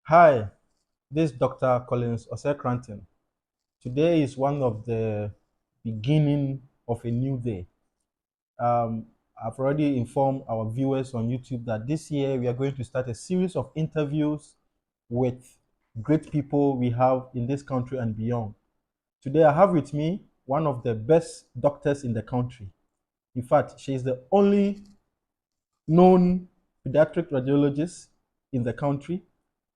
Hi, this is Dr. Collins Osekranton. Today is one of the beginning of a new day. I've already informed our viewers on YouTube that this year we are going to start a series of interviews with great people we have in this country and beyond. Today I have with me one of the best doctors in the country. In fact, she is the only known pediatric radiologist in the country.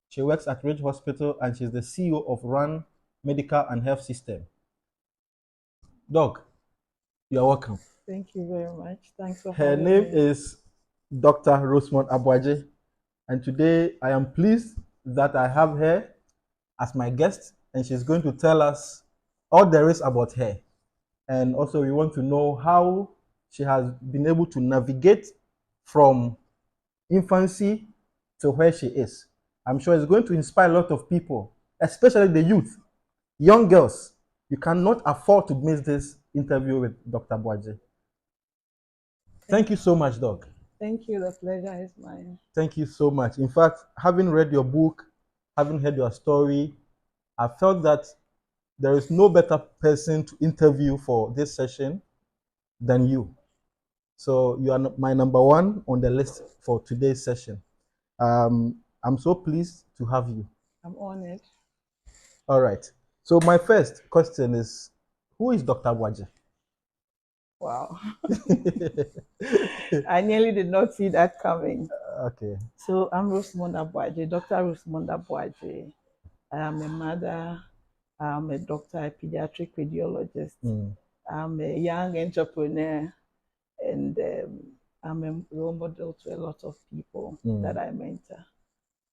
She works at Ridge Hospital and she's the CEO of Run Medical and Health System. Doc, you're welcome. Thank you very much. Thanks for Her having name me. is Dr. Rosemond Abwaje, and today I am pleased that I have her as my guest, and she's going to tell us all there is about her. And also, we want to know how she has been able to navigate from infancy to where she is. I'm sure it's going to inspire a lot of people, especially the youth, young girls. You cannot afford to miss this interview with Dr. Boaje. Thank you so much, Doc. Thank you. The pleasure is mine. Thank you so much. In fact, having read your book, having heard your story, I felt that there is no better person to interview for this session than you. So you are my number one on the list for today's session. I'm so pleased to have you. I'm honored. All right. So my first question is, who is Dr. Boaje? Wow. I nearly did not see that coming. Okay. So I'm Rosemond Abwaje, Dr. Rosemond Abwaje. I am a mother. I'm a doctor, a pediatric radiologist. I'm a young entrepreneur, and I'm a role model to a lot of people that I mentor.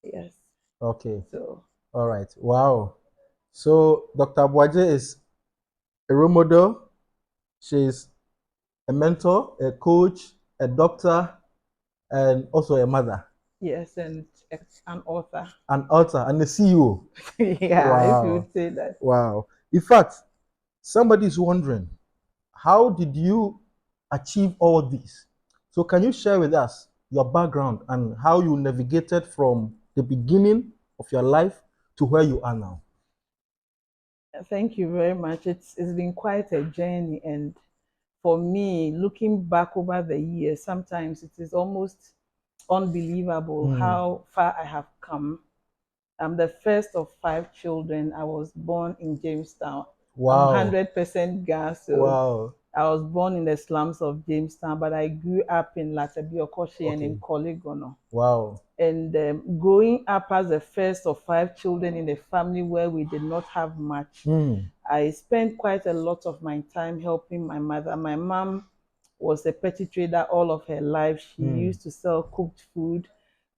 Yes. Okay. So. All right. Wow. So Dr. Boaje is a role model. She's a mentor, a coach, a doctor, and also a mother. Yes, and an author. An author and a CEO. Yeah, wow. if you would say that. Wow. In fact, somebody is wondering, how did you achieve all this? So can you share with us your background and how you navigated from the beginning of your life to where you are now? Thank you very much. It's been quite a journey, and for me, looking back over the years, sometimes it is almost unbelievable how far I have come. I'm the first of 5 children. I was born in Jamestown. Wow. I'm 100% Ghana. So wow. I was born in the slums of Jamestown, but I grew up in Latabi, Okoshi, and in Kolegono. Wow. And growing up as the first of 5 children in a family where we did not have much, I spent quite a lot of my time helping my mother. My mom was a petty trader all of her life. She used to sell cooked food,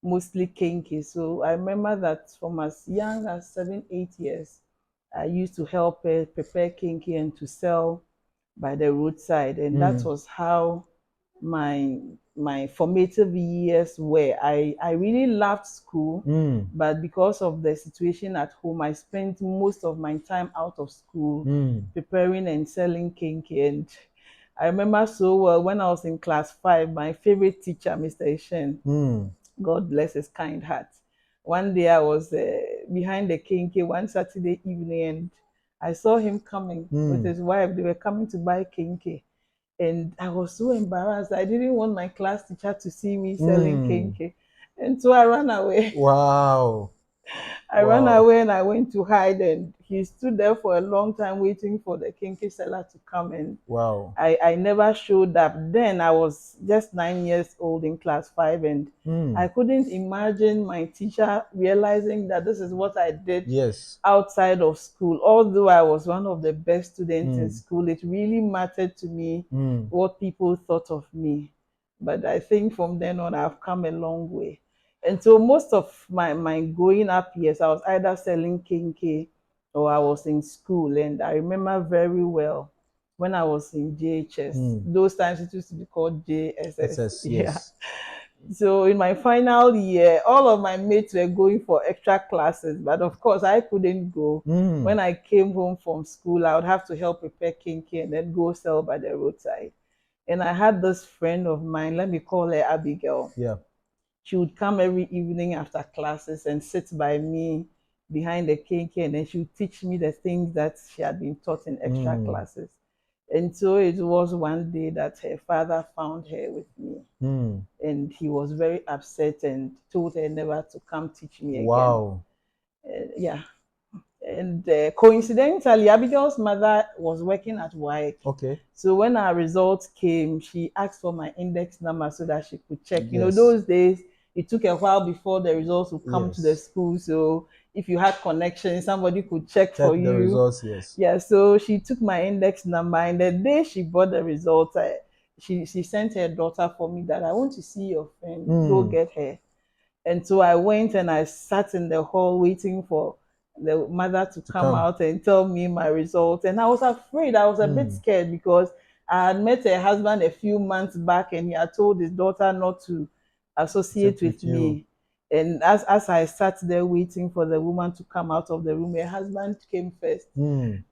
mostly Kenkey. So I remember that from as young as 7, 8 years, I used to help her prepare Kenkey and to sell by the roadside. And that was how my formative years were. I really loved school, but because of the situation at home, I spent most of my time out of school preparing and selling Kenkey. And I remember so well when I was in class 5, my favorite teacher, Mr. Ishen, God bless his kind heart. One day I was behind the Kenkey one Saturday evening, and I saw him coming with his wife. They were coming to buy Kenkey. And I was so embarrassed. I didn't want my class teacher to see me selling Kenkey. And so I ran away. Wow. I ran away and I went to hide, and he stood there for a long time waiting for the Kenkey seller to come in. Wow. I never showed up. Then I was just 9 years old in class 5, and I couldn't imagine my teacher realizing that this is what I did outside of school. Although I was one of the best students in school, it really mattered to me what people thought of me. But I think from then on, I've come a long way. And so most of my growing up years, I was either selling Kenkey or I was in school. And I remember very well when I was in JHS. Those times it used to be called JSS. Yes. So in my final year, all of my mates were going for extra classes, but of course I couldn't go. When I came home from school, I would have to help prepare Kenkey and then go sell by the roadside. And I had this friend of mine, let me call her Abigail. Yeah. She would come every evening after classes and sit by me behind the Kenkey, and then she would teach me the things that she had been taught in extra classes. And so it was one day that her father found her with me. And he was very upset and told her never to come teach me again. Wow. Yeah. And coincidentally, Abigail's mother was working at WAEC. Okay. So when our results came, she asked for my index number so that she could check. Yes. You know, those days, it took a while before the results would come to the school. So if you had connections, somebody could check for you. The results, yes. Yeah, so she took my index number, and the day she bought the results, she sent her daughter for me that I want to see your friend, go get her. And so I went and I sat in the hall waiting for the mother to come out and tell me my results. And I was afraid, I was a bit scared because I had met her husband a few months back and he had told his daughter not to associate with me. And as I sat there waiting for the woman to come out of the room, her husband came first. And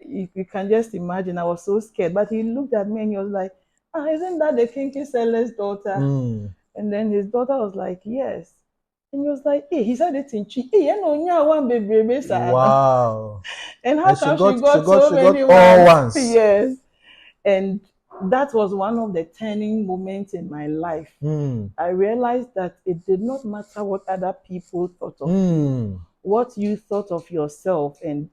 you can just imagine, I was so scared. But he looked at me and he was like, isn't that the Kenkey seller's daughter? And then his daughter was like, yes. And he was like, hey, he said it in Chi. Hey, you know, one baby. Wow. And how come she got so many all ones? Yes. And that was one of the turning moments in my life. I realized that it did not matter what other people thought of you, what you thought of yourself, and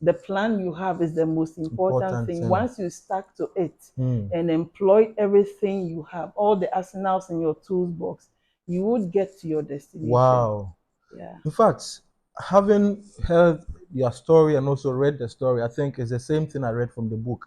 the plan you have is the most important thing. Once you stuck to it and employ everything you have, all the arsenals in your toolbox, you would get to your destination. Wow. Yeah. In fact, having heard your story and also read the story, I think it's the same thing I read from the book.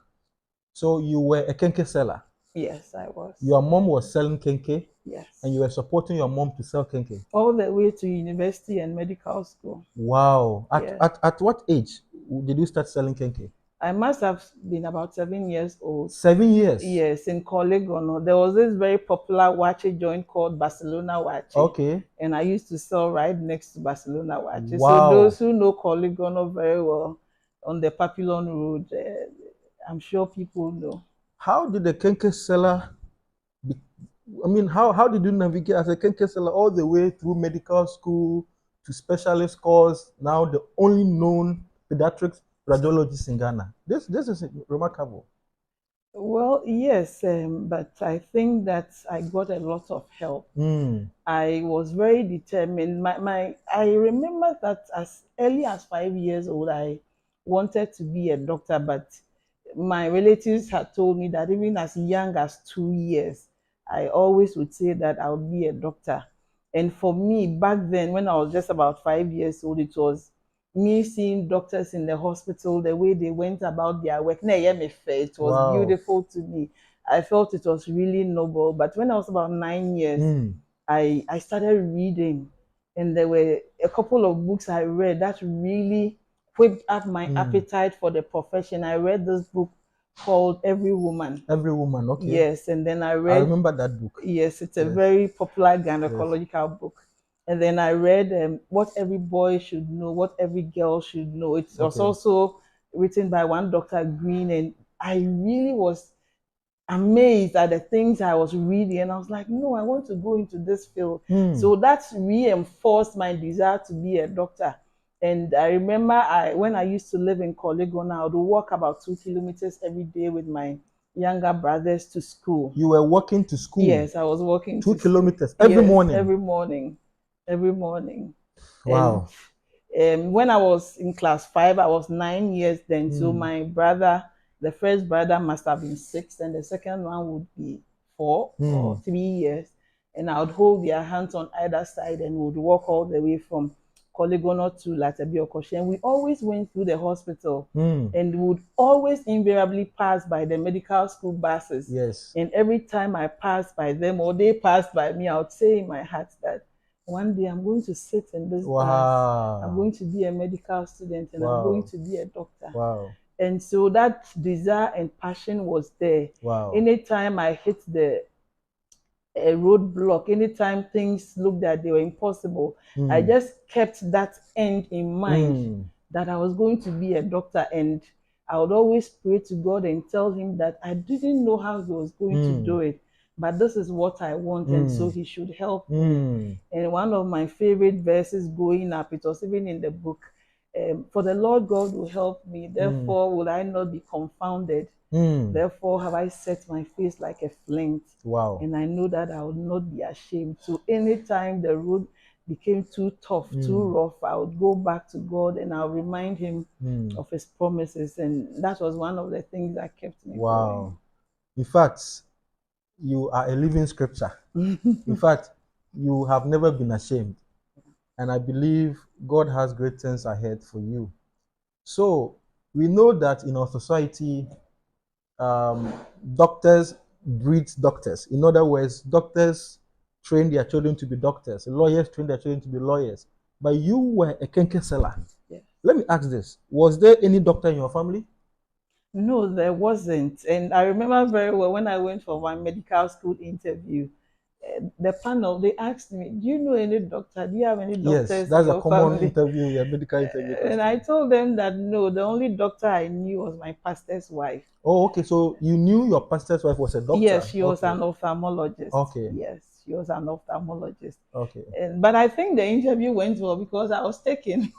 So you were a Kenkey seller. Yes, I was. Your mom was selling Kenkey. Yes. And you were supporting your mom to sell Kenkey. All the way to university and medical school. Wow. At what age did you start selling Kenkey? I must have been about 7 years old. 7 years? Yes, in Kolegono. There was this very popular wache joint called Barcelona Wache. Okay. And I used to sell right next to Barcelona Wache. Wow. So those who know Kolegono very well on the Papillon Road, I'm sure people know. How did the Kenkey seller how did you navigate as a Kenkey seller all the way through medical school to specialist course, now the only known pediatric radiologist in Ghana? This is remarkable. Well, yes, but I think that I got a lot of help. I was very determined. I remember that as early as 5 years old, I wanted to be a doctor, but my relatives had told me that even as young as 2 years, I always would say that I would be a doctor. And for me, back then, when I was just about 5 years old, it was me seeing doctors in the hospital, the way they went about their work. It was beautiful to me. I felt it was really noble. But when I was about 9 years, I started reading. And there were a couple of books I read that really whipped up my appetite for the profession. I read this book called Every Woman. Every Woman, okay. Yes, and then I remember that book. Yes, it's a very popular gynecological book. And then I read What Every Boy Should Know, What Every Girl Should Know. It was also written by one Dr. Green, and I really was amazed at the things I was reading, and I was like, no, I want to go into this field. So that reinforced my desire to be a doctor. And I remember when I used to live in Kolegona, I would walk about 2 kilometers every day with my younger brothers to school. You were walking to school? Yes, I was walking 2 kilometers every morning? Every morning. Every morning. Wow. And when I was in class 5, I was 9 years then. So my brother, the first brother must have been 6, and the second one would be 4 or 3 years. And I would hold their hands on either side and would walk all the way from Kolegono to Latebiokoshi. And we always went through the hospital and would always invariably pass by the medical school buses. Yes. And every time I passed by them or they passed by me, I would say in my heart that one day I'm going to sit in this bus. I'm going to be a medical student and I'm going to be a doctor. Wow. And so that desire and passion was there. Wow. Anytime I hit a roadblock, anytime things looked that they were impossible, I just kept that end in mind that I was going to be a doctor. And I would always pray to God and tell him that I didn't know how he was going to do it, but this is what I want, and so he should help me. And one of my favorite verses growing up, it was even in the book, for the Lord God will help me, therefore will I not be confounded. Therefore have I set my face like a flint. Wow. And I know that I will not be ashamed. So anytime the road became too tough, too rough, I would go back to God and I'll remind him of his promises. And that was one of the things that kept me going. In fact, you are a living scripture. In fact, you have never been ashamed. And I believe God has great things ahead for you. So we know that in our society, doctors breed doctors. In other words, doctors train their children to be doctors. Lawyers train their children to be lawyers. But you were a Kenkey seller. Yes. Let me ask this. Was there any doctor in your family? No, there wasn't. And I remember very well when I went for my medical school interview, the panel, they asked me, do you know any doctor? Do you have any doctors Yes, that's in a your common family? interview, a medical interview. And I told them that no, the only doctor I knew was my pastor's wife. Oh, okay. So you knew your pastor's wife was a doctor? Yes, she was an ophthalmologist. Okay. Yes, she was an ophthalmologist. Okay. But I think the interview went well because I was taken.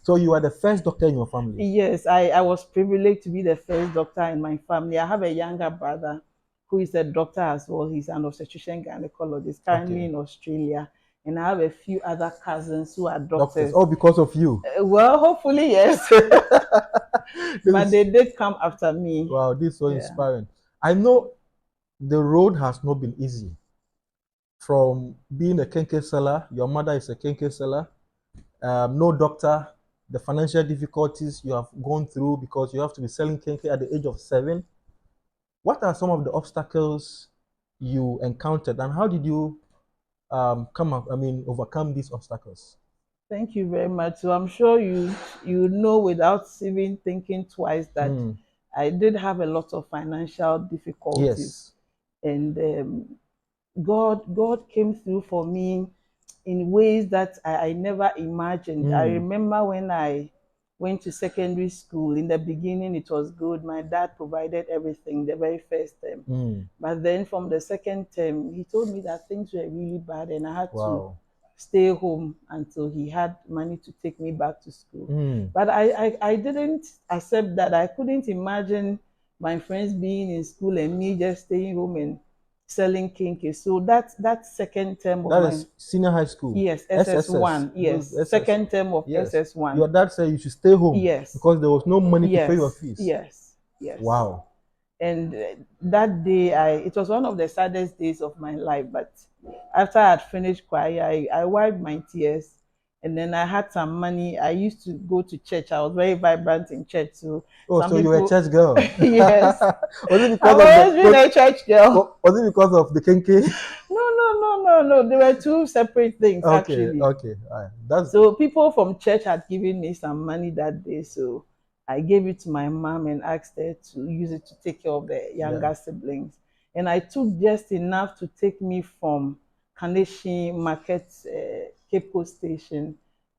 So you are the first doctor in your family? Yes, I was privileged to be the first doctor in my family. I have a younger brother who is a doctor as well. He's an obstetrician gynecologist currently in Australia. And I have a few other cousins who are doctors. Oh, because of you? Well, hopefully, yes. But they did come after me. Wow, this is so inspiring. I know the road has not been easy. From being a Kenkey seller, your mother is a Kenkey seller, no doctor, the financial difficulties you have gone through because you have to be selling Kenkey at the age of 7. What are some of the obstacles you encountered, and how did you overcome these obstacles? Thank you very much. So I'm sure you know without even thinking twice that I did have a lot of financial difficulties. Yes. And God came through for me in ways that I never imagined. I remember when I went to secondary school, in the beginning it was good. My dad provided everything the very first term. But then from the second term, he told me that things were really bad and I had to stay home until he had money to take me back to school. But I didn't accept that. I couldn't imagine my friends being in school and me just staying home and selling Kenkey. So that second term of that is senior high school. Yes, SS1. Yes, second term of SS1. Your dad said you should stay home. Yes, because there was no money to pay your fees. Yes. Wow. And that day, it was one of the saddest days of my life. But after I had finished choir, I wiped my tears. And then I had some money. I used to go to church. I was very vibrant in church. So you were a church girl? Yes. Was it because I've always been a church girl. Was it because of the Kenkey? No. They were two separate things, actually. Okay. So people from church had given me some money that day. So I gave it to my mom and asked her to use it to take care of the younger siblings. And I took just enough to take me from Kaneshi Market, Cape Coast Station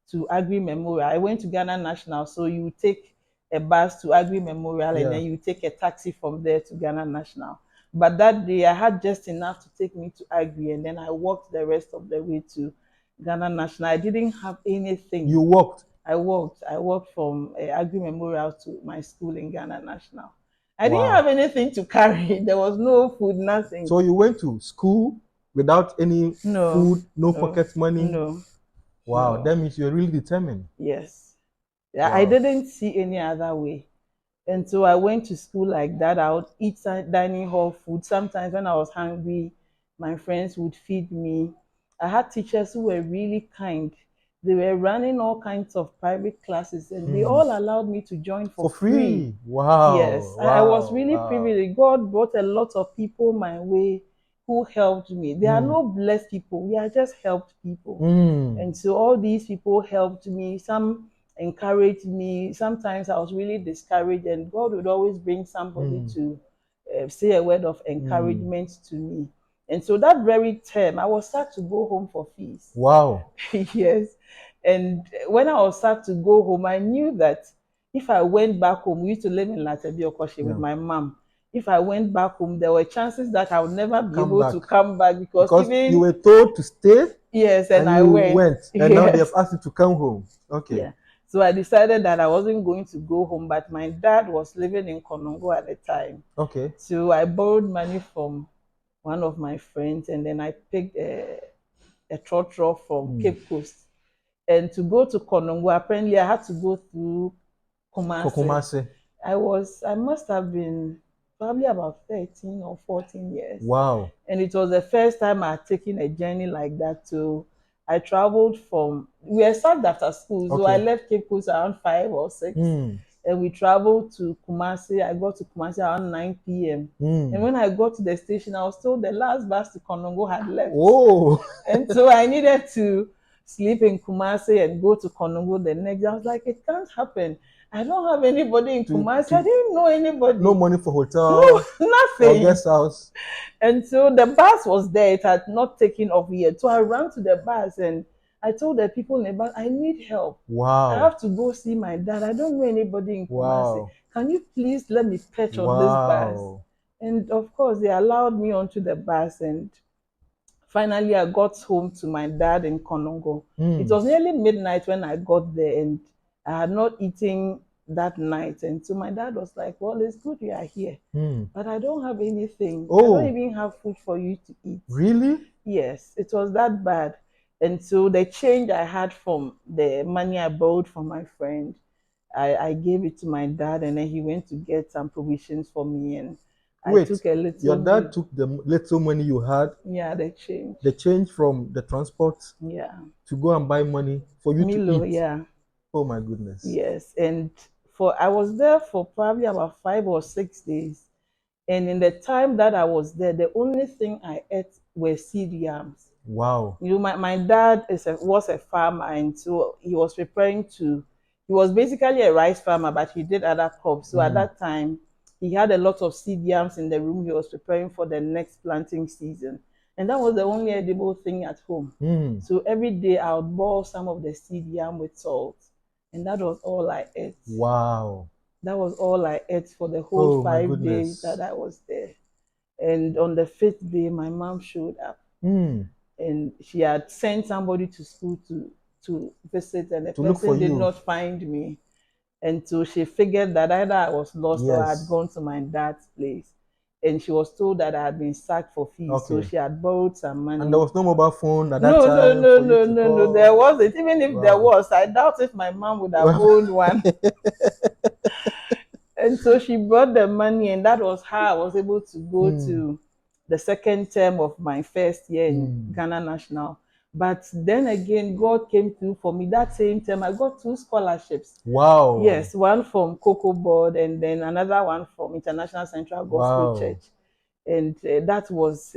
to Agri Memorial. I went to Ghana National, so you take a bus to Agri Memorial and then you take a taxi from there to Ghana National. But that day I had just enough to take me to Agri, and then I walked the rest of the way to Ghana National. I didn't have anything. You walked? I walked from Agri Memorial to my school in Ghana National. I didn't have anything to carry. There was no food, nothing. So you went to school without any food, no pocket money? No. Wow, that means you're really determined. Yes. Wow. I didn't see any other way. And so I went to school like that. I would eat dining hall food. Sometimes when I was hungry, my friends would feed me. I had teachers who were really kind. They were running all kinds of private classes, and they all allowed me to join for free. Wow. Yes. Wow. I was really privileged. God brought a lot of people my way who helped me. They are not blessed people. We are just helped people. And so all these people helped me. Some encouraged me. Sometimes I was really discouraged, and God would always bring somebody to say a word of encouragement to me. And so that very term, I was start to go home for fees. Wow. Yes. And when I was start to go home, I knew that if I went back home, we used to live in Latebiokoshi with my mom. if I went back home, there were chances that I would never be Come able back. to come back because even you were told to stay. Yes, and I you went. and now they have Yes. asked you to come home. Okay. Yeah. So I decided that I wasn't going to go home, but my dad was living in Konongo at the time. Okay. So I borrowed money from one of my friends, and then I picked a trotro from Cape Coast. And to go to Konongo, apparently I had to go through Kumasi. Kumasi. I must have been probably about 13 or 14 years. Wow. And it was the first time I had taken a journey like that. So I traveled we were started after school. So I left Cape Coast around 5 or 6. And we traveled to Kumasi. I got to Kumasi around 9 p.m. And when I got to the station, I was told the last bus to Konongo had left. Oh. And so I needed to sleep in Kumasi and go to Konongo the next day. I was like, it can't happen. I don't have anybody in Kumasi. I didn't know anybody. No money for hotel. No, nothing. Or guest house. And so the bus was there. It had not taken off yet. So I ran to the bus and I told the people in the bus, I need help. Wow. I have to go see my dad. I don't know anybody in Kumasi. Wow. Can you please let me perch on this bus? And of course, they allowed me onto the bus. And finally, I got home to my dad in Konongo. It was nearly midnight when I got there, and I had not eaten that night. And so my dad was like, well, it's good you are here, but I don't have anything. I don't even have food for you to eat. Really? Yes, it was that bad. And so the change I had from the money I borrowed from my friend, I gave it to my dad, and then he went to get some provisions for me. And I took a little. Your dad took the little money you had? Yeah, the change. The change from the transport? Yeah. To go and buy money for you to eat? Yeah. Oh my goodness. Yes. And I was there for probably about 5 or 6 days. And in the time that I was there, the only thing I ate were seed yams. Wow. You know, my dad was a farmer, and so he was he was basically a rice farmer, but he did other crops. So at that time, he had a lot of seed yams in the room. He was preparing for the next planting season. And that was the only edible thing at home. So every day I would boil some of the seed yam with salt. And that was all I ate. Wow. That was all I ate for the whole 5 days that I was there. And on the 5th day, my mom showed up. And she had sent somebody to school to visit, and the person did not find me. And so she figured that either I was lost or I had gone to my dad's place. And she was told that I had been sacked for fees. So she had borrowed some money. And there was no mobile phone at that time? No. There wasn't. Even if there was, I doubt if my mom would have owned one. And so she brought the money, and that was how I was able to go to the second term of my first year in Ghana National. But then again, God came through for me. That same term, I got 2 scholarships. Wow. Yes, one from Cocoa Board, and then another one from International Central Gospel Church. And that was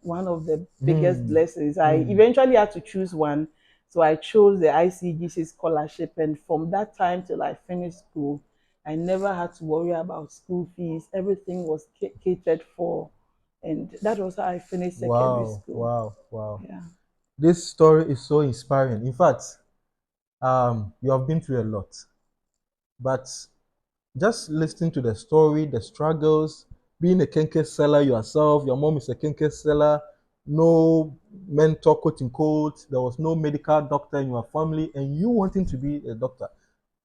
one of the biggest blessings. I eventually had to choose one. So I chose the ICGC scholarship. And from that time till I finished school, I never had to worry about school fees. Everything was catered for. And that was how I finished secondary school. Wow. Yeah. This story is so inspiring. In fact, you have been through a lot. But just listening to the story, the struggles, being a Kenkey seller yourself, your mom is a Kenkey seller, no mentor, quote unquote, there was no medical doctor in your family, and you wanting to be a doctor.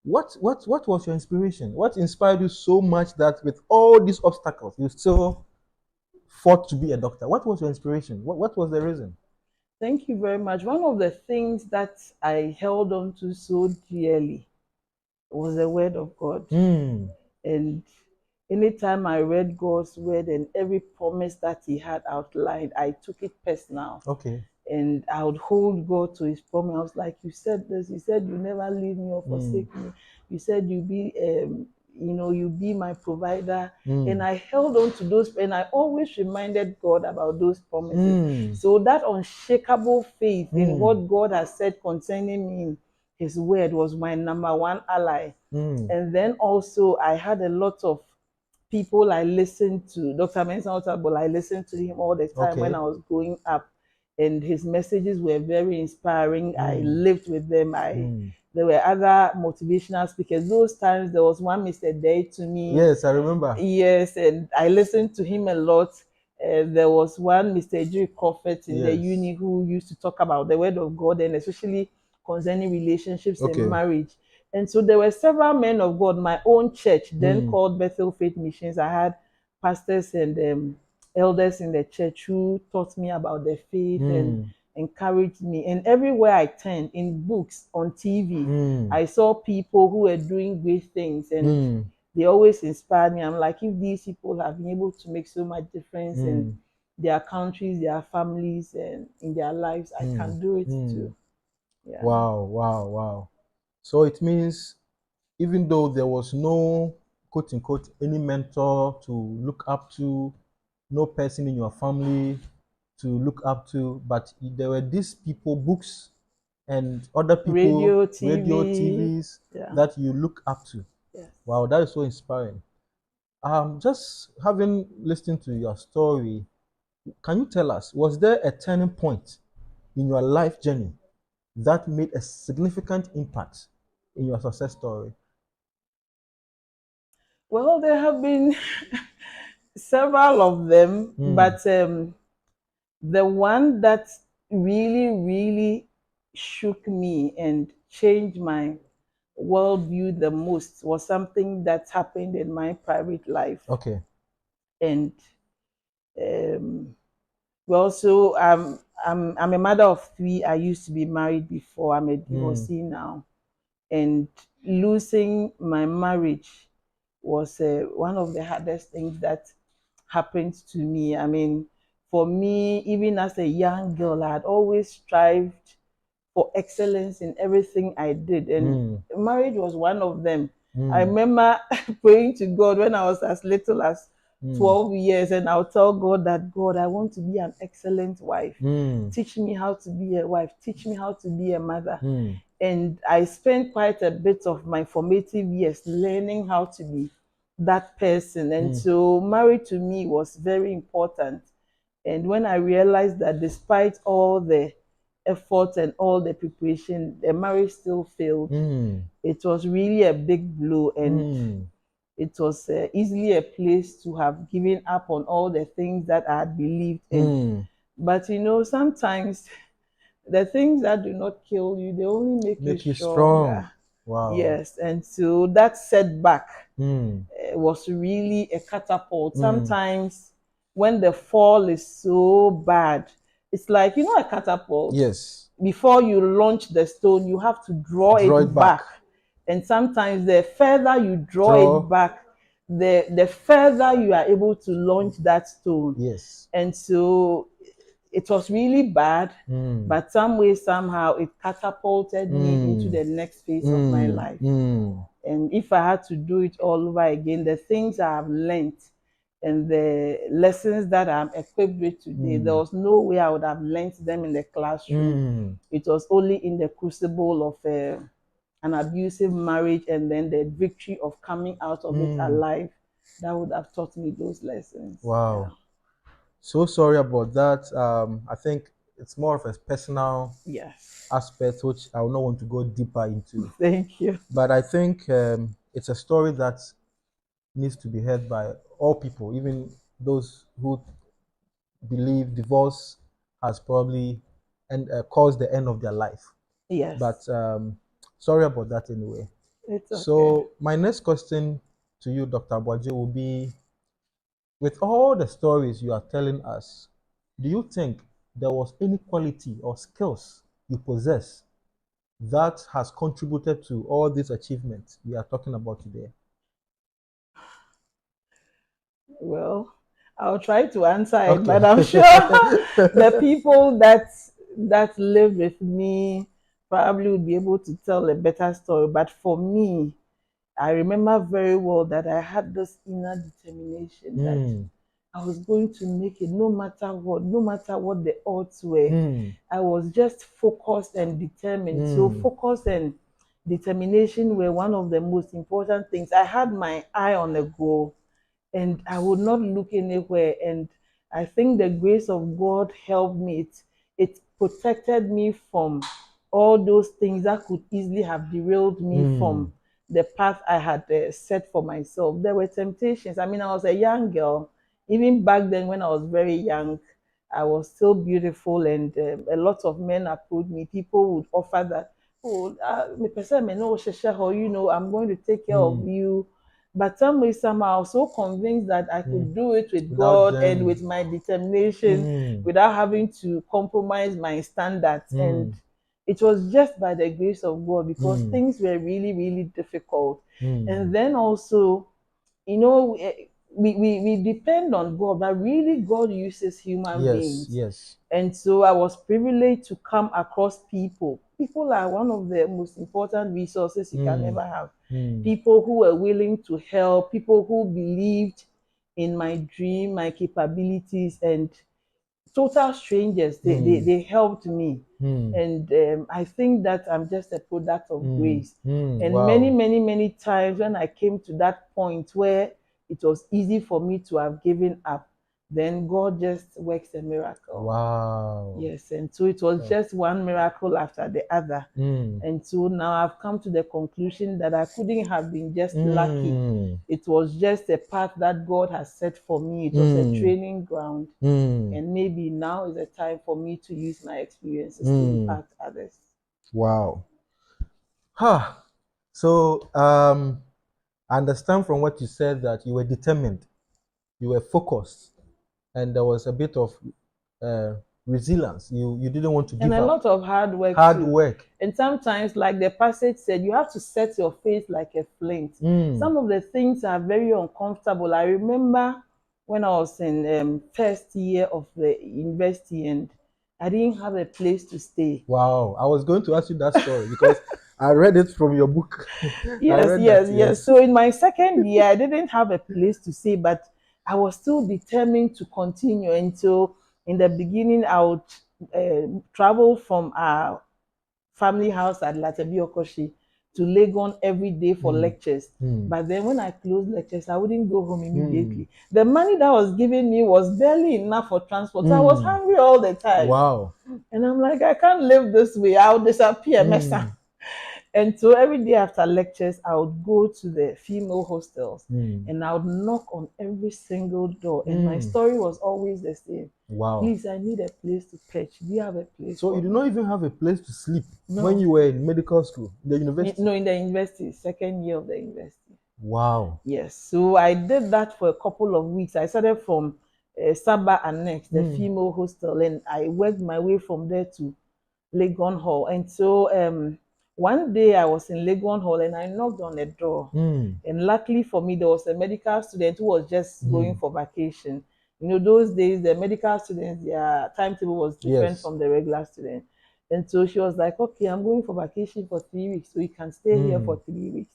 What was your inspiration? What inspired you so much that with all these obstacles, you still fought to be a doctor? What was your inspiration? What was the reason? Thank you very much. One of the things that I held on to so dearly was the word of God. And anytime I read God's word and every promise that he had outlined, I took it personal. Okay. And I would hold God to his promise. I was like, you said this. You said you never leave me or forsake me. You said you be, you be my provider. And I held on to those, and I always reminded God about those promises. So that unshakable faith in what God has said concerning me in his word was my number one ally. And then also I had a lot of people I listened to. Dr. Mensa Otagbol, I listened to him all the time when I was growing up. And his messages were very inspiring. I lived with them. I there were other motivational speakers. Those times there was one Mr. Day to me. Yes, I remember. Yes, and I listened to him a lot. There was one Mr. J. Prophet in the Yes. uni who used to talk about the word of God, and especially concerning relationships Okay. and marriage. And so there were several men of God. My own church, then called Bethel Faith Missions, I had pastors and elders in the church who taught me about the faith and encouraged me. And everywhere I turned, in books, on TV, I saw people who were doing great things, and they always inspired me. I'm like, if these people have been able to make so much difference in their countries, their families, and in their lives, I can do it too. Yeah. Wow, wow, wow. So it means even though there was no, quote unquote, any mentor to look up to, no person in your family to look up to, but there were these people, books, and other people, Radio, TVs that you look up to. Yes. Wow, that is so inspiring. Just having listened to your story, can you tell us, was there a turning point in your life journey that made a significant impact in your success story? Well, there have been several of them, but the one that really shook me and changed my worldview the most was something that happened in my private life. Okay. And well, so I'm a mother of three. I used to be married before. I'm a divorcee now, and losing my marriage was one of the hardest things that happened to me. I mean, for me, even as a young girl, I had always strived for excellence in everything I did, and marriage was one of them. I remember praying to God when I was as little as 12 years, and I'll tell God that, God, I want to be an excellent wife. Teach me how to be a wife. Teach me how to be a mother. And I spent quite a bit of my formative years learning how to be that person. And so marriage to me was very important. And when I realized that despite all the effort and all the preparation, the marriage still failed, it was really a big blow. And it was easily a place to have given up on all the things that I had believed in. But you know, sometimes the things that do not kill you, they only make you stronger. Strong. Wow. Yes, and so that setback was really a catapult. Sometimes when the fall is so bad, it's like, you know, a catapult. Yes. Before you launch the stone, you have to draw it back. And sometimes the further you draw it back, the further you are able to launch that stone. Yes. And so it was really bad, but some way, somehow, it catapulted me into the next phase of my life. And if I had to do it all over again, the things I have learned and the lessons that I'm equipped with today, there was no way I would have learned them in the classroom. It was only in the crucible of an abusive marriage and then the victory of coming out of it alive that would have taught me those lessons. Wow. Yeah. So sorry about that. I think it's more of a personal aspect, which I will not want to go deeper into. Thank you. But I think it's a story that needs to be heard by all people, even those who believe divorce has probably caused the end of their life. Yes. But sorry about that anyway. It's okay. So my next question to you, Dr. Abwaje, will be, with all the stories you are telling us, do you think there was any quality or skills you possess that has contributed to all these achievements we are talking about today? Well, I'll try to answer it, but I'm sure the people that live with me probably would be able to tell a better story. But for me, I remember very well that I had this inner determination that I was going to make it no matter what the odds were. I was just focused and determined. So focus and determination were one of the most important things. I had my eye on the goal and I would not look anywhere. And I think the grace of God helped me. It protected me from all those things that could easily have derailed me from the path I had set for myself. There were temptations. I mean, I was a young girl. Even back then, when I was very young, I was still beautiful, and a lot of men approached me. People would offer that, oh, me person, me no you know, I'm going to take care of you. But some way, somehow, I was so convinced that I could do it with Without God them. and with my determination, without having to compromise my standards. And it was just by the grace of God, because things were really, really difficult. And then also, you know, we depend on God, but really God uses human beings. Yes. And so I was privileged to come across people. People are one of the most important resources you can ever have. People who were willing to help, people who believed in my dream, my capabilities, and total strangers. They helped me. And I think that I'm just a product of grace. And Wow. many times when I came to that point where it was easy for me to have given up, then God just works a miracle. Wow. Yes, and so it was just one miracle after the other. And so now I've come to the conclusion that I couldn't have been just lucky. It was just a path that God has set for me. It was a training ground. And maybe now is the time for me to use my experiences to impact others. Wow. So I understand from what you said that you were determined, you were focused, and there was a bit of resilience. You didn't want to give up. And a lot of hard work. And sometimes, like the passage said, you have to set your face like a flint. Some of the things are very uncomfortable. I remember when I was in first year of the university and I didn't have a place to stay. Wow. I was going to ask you that story because I read it from your book. Yes. So in my second year, I didn't have a place to stay, but I was still determined to continue. And so in the beginning, I would travel from our family house at Latebiokoshi to Legon every day for lectures. But then when I closed lectures, I wouldn't go home immediately. The money that was given me was barely enough for transport. So I was hungry all the time. Wow. And I'm like, I can't live this way. I'll disappear. And so every day after lectures, I would go to the female hostels and I would knock on every single door. And my story was always the same. Wow. Please, I need a place to pitch. Do you have a place? So you did not even have a place to sleep when you were in medical school, the university? No, in the university, second year of the university. Wow. Yes. So I did that for a couple of weeks. I started from Saba Annex, the female hostel, and I worked my way from there to Legon Hall. And so one day I was in Legon Hall and I knocked on the door. And luckily for me, there was a medical student who was just going for vacation. You know, those days, the medical students, their timetable was different from the regular students. And so she was like, okay, I'm going for vacation for 3 weeks, so you can stay here for 3 weeks.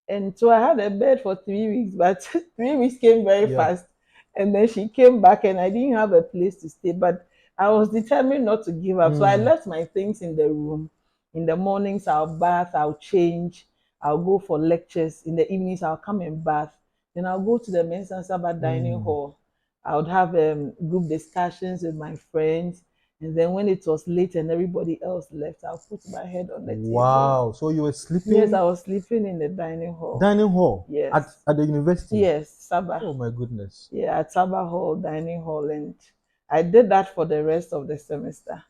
And so I had a bed for 3 weeks, but 3 weeks came very fast. And then she came back and I didn't have a place to stay, but I was determined not to give up. So I left my things in the room. In the mornings, I'll bath, I'll change, I'll go for lectures. In the evenings, I'll come and bath. Then I'll go to the men's and Sabbath dining hall. I would have group discussions with my friends. And then when it was late and everybody else left, I'll put my head on the table. Wow. So you were sleeping? Yes, I was sleeping in the dining hall. Dining hall? Yes. At the university? Yes, Sabbath. Oh my goodness. Yeah, at Sabbath Hall, dining hall. And I did that for the rest of the semester.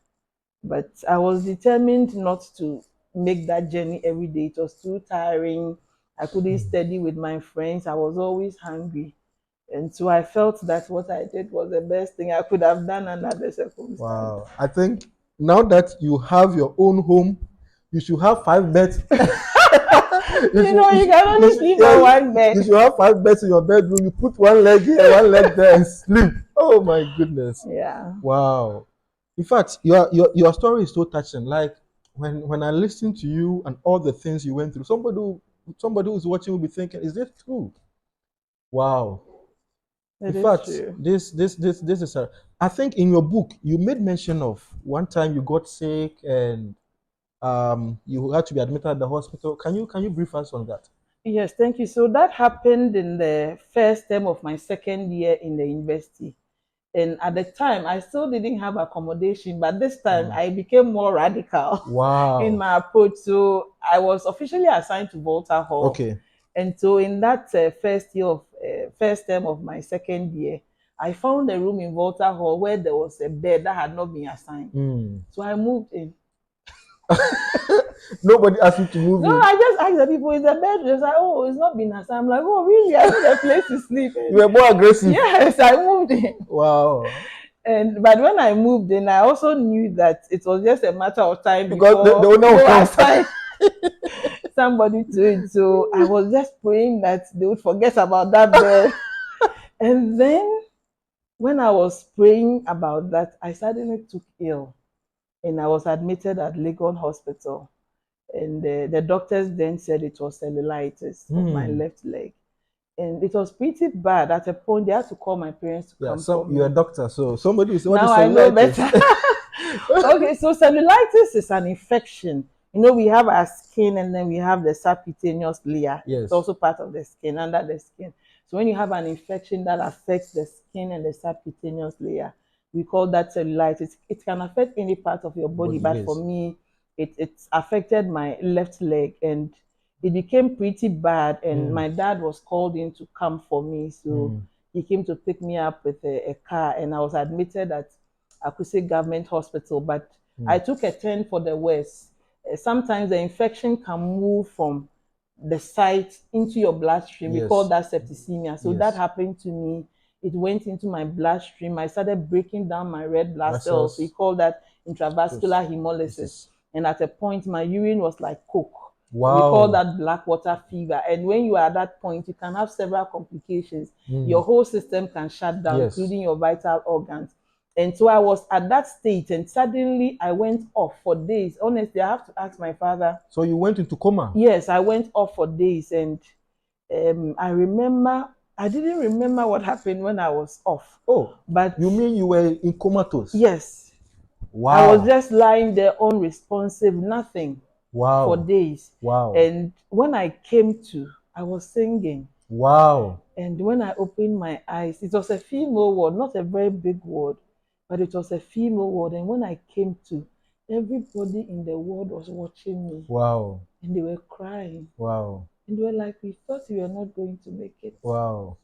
But I was determined not to make that journey every day. It was too tiring. I couldn't study with my friends. I was always hungry. And so I felt that what I did was the best thing I could have done under the circumstances. Wow. I think now that you have your own home, you should have 5 beds. You can only sleep on one bed. You should have 5 beds in your bedroom. You put one leg here, one leg there, and sleep. Oh my goodness. Yeah. Wow. In fact, your story is so touching. Like when I listen to you and all the things you went through, somebody who's watching will be thinking, is this true? Wow. In fact, this is I think in your book you made mention of one time you got sick and you had to be admitted at the hospital. Can you brief us on that? Yes, thank you. So that happened in the first term of my second year in the university. And at the time, I still didn't have accommodation, but this time I became more radical in my approach. So I was officially assigned to Volta Hall. Okay. And so in that first term of my second year, I found a room in Volta Hall where there was a bed that had not been assigned. So I moved in. Nobody asked you to move in? No, I just asked the people in the bed. They like, oh, it's not been assigned. I'm like, oh, really? I need a place to sleep. You were more aggressive. Yes, I moved in. Wow. But when I moved in, I also knew that it was just a matter of time because the owner would assign somebody to it. So I was just praying that they would forget about that bed. And then when I was praying about that, I suddenly took ill, and I was admitted at Legon Hospital. And the doctors then said it was cellulitis of my left leg. And it was pretty bad. At a point, they had to call my parents to come. So you're a doctor, so somebody is now I know better. Okay, so cellulitis is an infection. You know, we have our skin, and then we have the subcutaneous layer. Yes. It's also part of the skin, under the skin. So when you have an infection that affects the skin and the subcutaneous layer, we call that cellulitis. It can affect any part of your body, but for me, it affected my left leg, and it became pretty bad. And my dad was called in to come for me. So he came to pick me up with a car, and I was admitted at Accra Government Hospital. But I took a turn for the worse. Sometimes the infection can move from the site into your bloodstream. We call that septicemia. So that happened to me. It went into my bloodstream. I started breaking down my red blood cells. We call that intravascular hemolysis. And at a point, my urine was like coke. Wow. We call that black water fever. And when you are at that point, you can have several complications. Your whole system can shut down, including your vital organs. And so I was at that state, and suddenly I went off for days. Honestly, I have to ask my father. So you went into coma? Yes, I went off for days. And I didn't remember what happened when I was off. Oh, but you mean you were in comatose? Yes. Wow. I was just lying there unresponsive, nothing. Wow. For days. Wow. And when I came to, I was singing. Wow. And when I opened my eyes, it was a female ward, not a very big ward, but it was a female ward. And when I came to, everybody in the ward was watching me. Wow. And they were crying. Wow. And they were like, we thought you were not going to make it. Wow.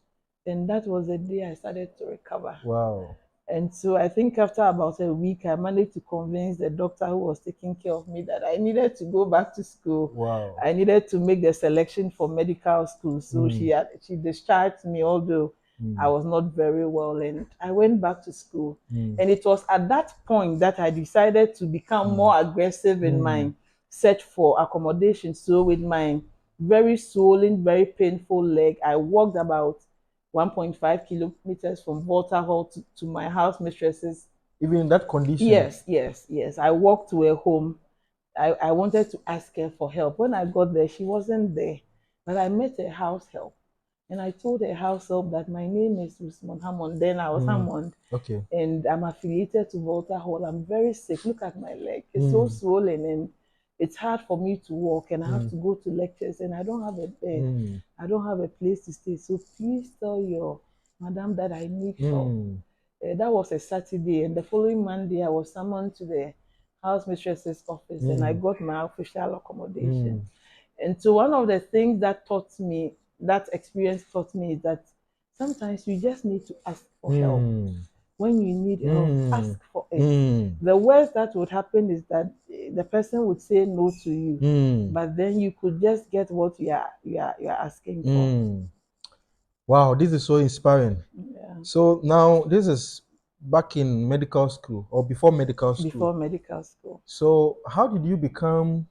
And that was the day I started to recover. Wow. And so I think after about a week, I managed to convince the doctor who was taking care of me that I needed to go back to school. Wow. I needed to make the selection for medical school. So she discharged me, although I was not very well. And I went back to school. And it was at that point that I decided to become more aggressive in my search for accommodation. So with my very swollen, very painful leg, I walked about 1.5 kilometers from Volta Hall to my house mistress's. Even in that condition? Yes. I walked to her home. I wanted to ask her for help. When I got there, she wasn't there. But I met a house help. And I told her house help that my name is Usman Hammond. Then I was Hammond. Okay. And I'm affiliated to Volta Hall. I'm very sick. Look at my leg. It's so swollen, and it's hard for me to walk, and I have to go to lectures, and I don't have a bed. I don't have a place to stay. So please tell your madam that I need help. That was a Saturday, and the following Monday, I was summoned to the house mistress's office, and I got my official accommodation. And so one of the things that that experience taught me, is that sometimes you just need to ask for help. When you need help, ask for it. The worst that would happen is that the person would say no to you, but then you could just get what you are asking for. Wow, this is so inspiring. Yeah. So now this is back in medical school, or before medical school? Before medical school. So how did you become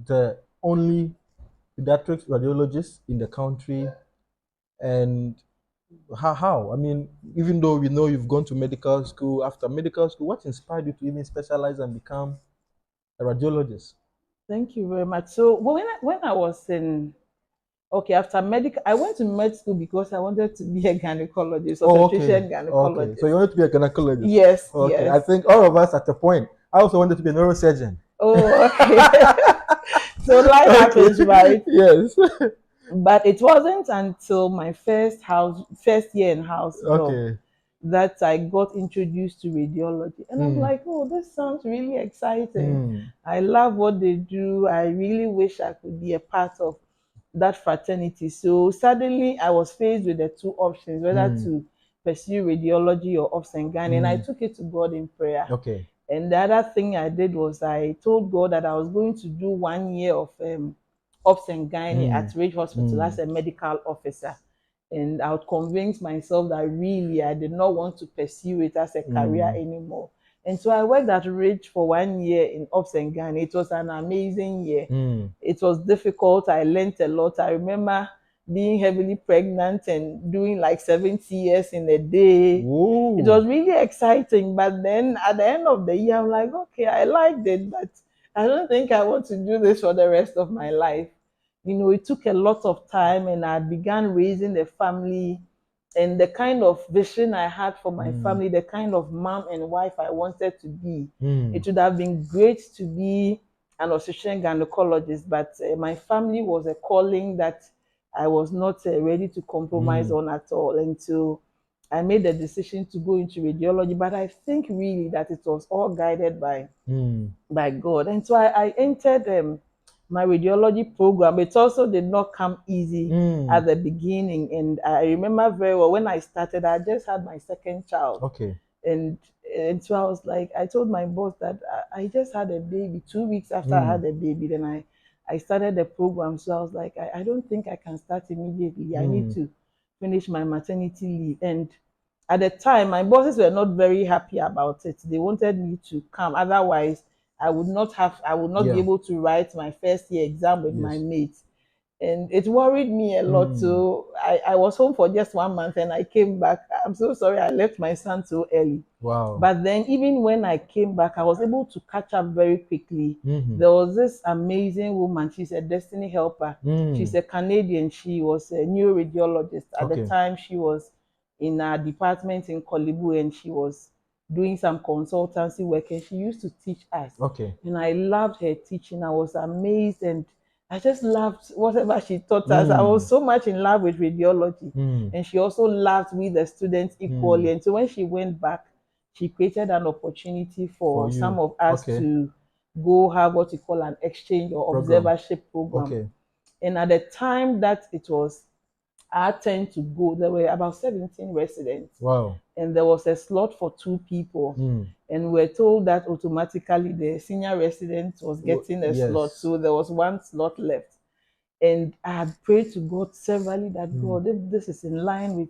the only pediatric radiologist in the country? And how? I mean, even though we know you've gone to medical school, after medical school, what inspired you to even specialize and become a radiologist? Thank you very much. So when I was after medical, I went to med school because I wanted to be a gynecologist, obstetrician gynecologist. Okay. So you wanted to be a gynecologist? Yes. Okay. Yes. I think all of us at a point. I also wanted to be a neurosurgeon. Oh, okay. So life happens, right? Yes. But it wasn't until my first year in house job that I got introduced to radiology. And I'm like, oh, this sounds really exciting. I love what they do. I really wish I could be a part of that fraternity. So suddenly I was faced with the two options, whether to pursue radiology or obs and gynae. And I took it to God in prayer. Okay. And the other thing I did was I told God that I was going to do 1 year of obs and gynae at Ridge Hospital as a medical officer. And I would convince myself that really I did not want to pursue it as a career anymore. And so I worked at Ridge for 1 year in obs and gynae. It was an amazing year. It was difficult. I learned a lot. I remember being heavily pregnant and doing like 70 years in a day. Whoa. It was really exciting. But then at the end of the year, I'm like, okay, I liked it, but I don't think I want to do this for the rest of my life. You know, it took a lot of time, and I began raising a family, and the kind of vision I had for my family, the kind of mom and wife I wanted to be. It would have been great to be an obstetrician gynecologist, but my family was a calling that I was not ready to compromise on at all. And so I made the decision to go into radiology, but I think really that it was all guided by God. And so I entered my radiology program. It also did not come easy at the beginning. And I remember very well when I started, I just had my second child. Okay. And so I was like, I told my boss that I just had a baby 2 weeks after I had a baby. Then I started the program. So I was like, I don't think I can start immediately. I need to finish my maternity leave. And at the time, my bosses were not very happy about it. They wanted me to come. Otherwise, I would not be able to write my first year exam with my mates. And it worried me a lot. So I was home for just 1 month and I came back. I'm so sorry I left my son so early. Wow. But then even when I came back, I was able to catch up very quickly. There was this amazing woman. She's a destiny helper. She's a Canadian. She was a neuroradiologist. At the time, she was in our department in Kolibu, and she was doing some consultancy work, and she used to teach us. And I loved her teaching. I was amazed, and I just loved whatever she taught us. I was so much in love with radiology. And she also loved we, the students, equally. And so when she went back, she created an opportunity for some of us to go have what you call an exchange or observership program. And at the time that it was our turn to go, there were about 17 residents. Wow. And there was a slot for 2 people. And we're told that automatically the senior resident was getting a slot. So there was 1 slot left. And I had prayed to God severally that God, if this is in line with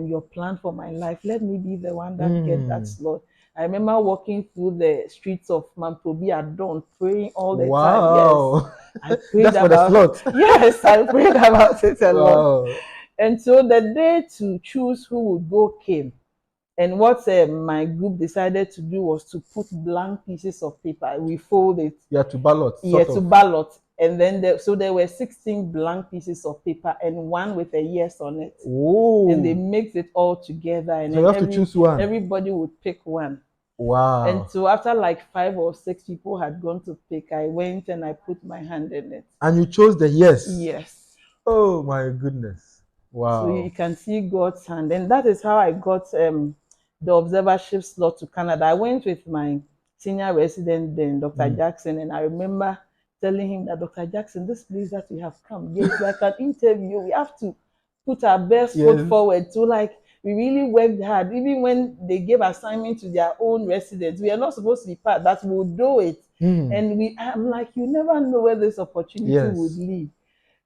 your plan for my life, let me be the one that gets that slot. I remember walking through the streets of Mamprobi at dawn, praying all the time. Yes, I prayed That's about for the slot. Yes, I prayed about it a lot. And so the day to choose who would go came. And what my group decided to do was to put blank pieces of paper. We fold it. Yeah, to ballot. Yeah, to ballot. And then so there were 16 blank pieces of paper and 1 with a yes on it. Ooh. And they mixed it all together. And so you have to choose one. Everybody would pick one. Wow. And so after like 5 or 6 people had gone to pick, I went and I put my hand in it. And you chose the yes? Yes. Oh my goodness. Wow. So you can see God's hand. And that is how I got the observership slot to Canada. I went with my senior resident then, Dr. Jackson, and I remember telling him that, Dr. Jackson, this place that we have come, it's like an interview. We have to put our best foot forward. So like, we really worked hard. Even when they gave assignment to their own residents, we are not supposed to be part, that we'll do it. And I'm like, you never know where this opportunity would lead.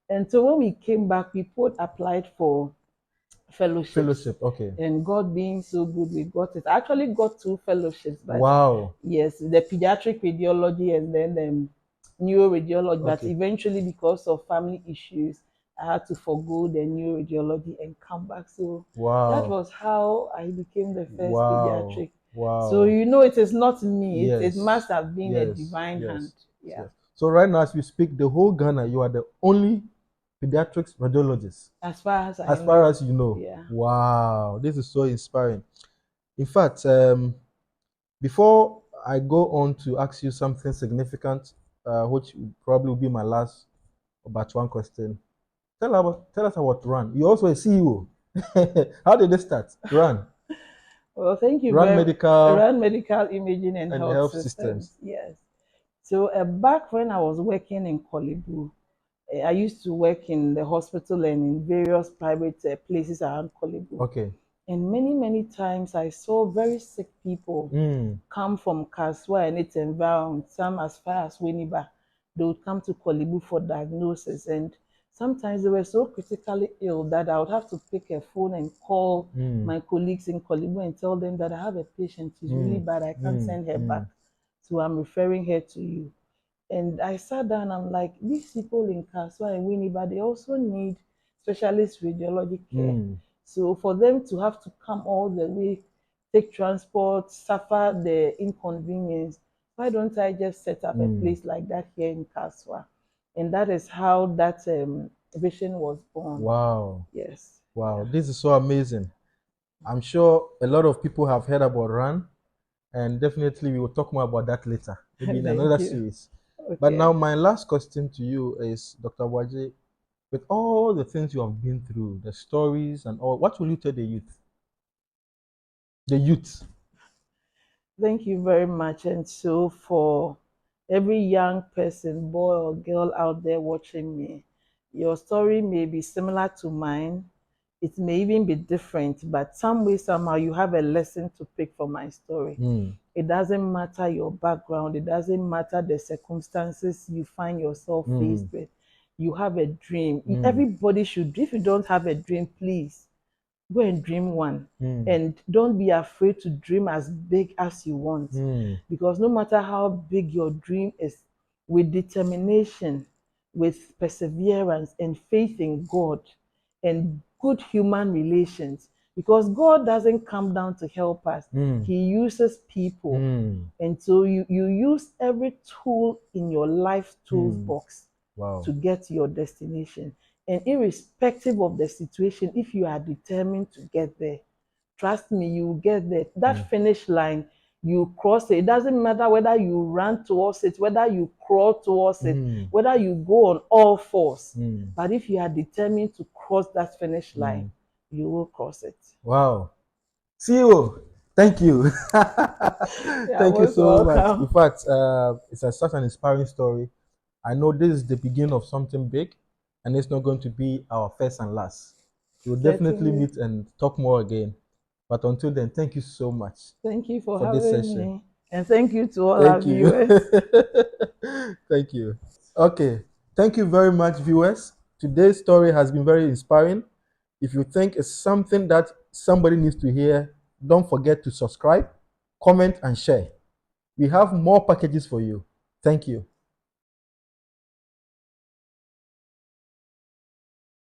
And so when we came back, we applied for fellowship. And God being so good, we got it. I actually got 2 fellowships. But wow. Yes, the pediatric radiology and then neuroradiology. But eventually, because of family issues, I had to forgo the neuroradiology and come back. So that was how I became the first pediatric. Wow. So it is not me. It must have been a divine hand. Yeah. So right now, as we speak, the whole Ghana, you are the only pediatrics radiologist. As far as you know. Yeah. Wow. This is so inspiring. In fact, before I go on to ask you something significant, which probably will be my last but one question. Tell us about RAN. You're also a CEO. How did it start, RAN? Well, thank you Run very much. Medical Around medical imaging and and health Health systems. Systems. Yes. So back when I was working in Kolibu, I used to work in the hospital and in various private places around Kolibu. Okay. And many times I saw very sick people come from Kaswa and its environment, some as far as Winneba. They would come to Kolibu for diagnosis. And sometimes they were so critically ill that I would have to pick a phone and call my colleagues in Kolibu and tell them that I have a patient, she's really bad, I can't send her back. So I'm referring her to you. And I sat down, I'm like, these people in Kaswa and Winneba, they also need specialist radiology care. So for them to have to come all the way, take transport, suffer the inconvenience, why don't I just set up a place like that here in Kaswa? And that is how that vision was born. Wow. Yes. Wow. Yeah. This is so amazing. I'm sure a lot of people have heard about RAN, and definitely we will talk more about that later, maybe in another series. Okay. But now my last question to you is, Dr. Waje, with all the things you have been through, the stories and all, what will you tell the youth? The youth. Thank you very much. And so for every young person, boy or girl out there watching me, your story may be similar to mine. It may even be different, but some way, somehow, you have a lesson to pick from my story. It doesn't matter your background. It doesn't matter the circumstances you find yourself faced with. You have a dream. Everybody should. If you don't have a dream, please go and dream one. And don't be afraid to dream as big as you want. Because no matter how big your dream is, with determination, with perseverance and faith in God and good human relations, because God doesn't come down to help us, He uses people. And so you use every tool in your life toolbox to get your destination. And irrespective of the situation, if you are determined to get there, trust me, you will get there. That finish line, you cross it. It doesn't matter whether you run towards it, whether you crawl towards it, whether you go on all fours. But if you are determined to cross that finish line, you will cross it. Wow. CEO, thank you. Thank you so much. In fact, it's such an inspiring story. I know this is the beginning of something big, and it's not going to be our first and last. We'll definitely meet and talk more again. But until then, thank you so much. Thank you for having this session. Me. And thank you to all our viewers. Thank you. Okay. Thank you very much, viewers. Today's story has been very inspiring. If you think it's something that somebody needs to hear, don't forget to subscribe, comment, and share. We have more packages for you. Thank you.